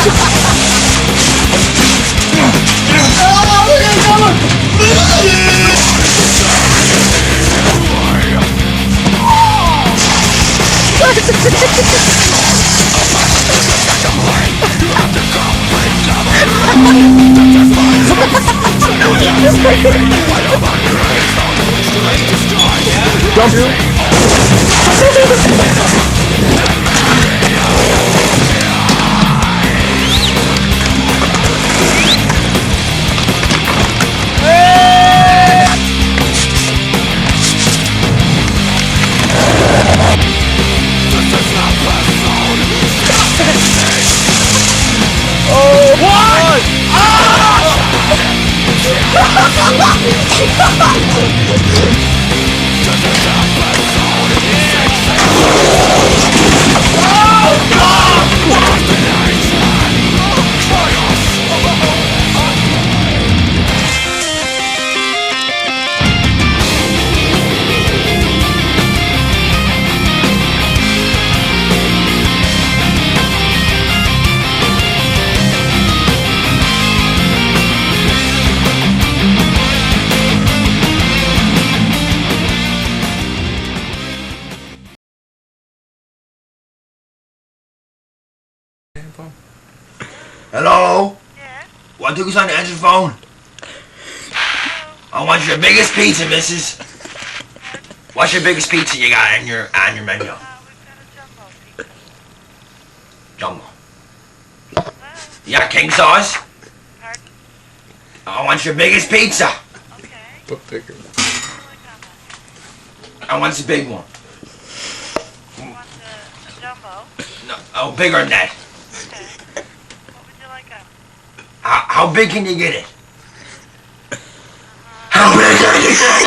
Jump you. Hello? Yeah? What took us on the answer phone? I want your biggest pizza, missus. What's your biggest pizza you got on your menu? We've got a jumbo pizza. Jumbo. Well, You got king size? pardon? I want your biggest pizza. Okay. But bigger. What would you like on that? I want the big one. You want a jumbo? No, oh, bigger than that. Okay. What would you like on it? How big can you get it? How big can you get it?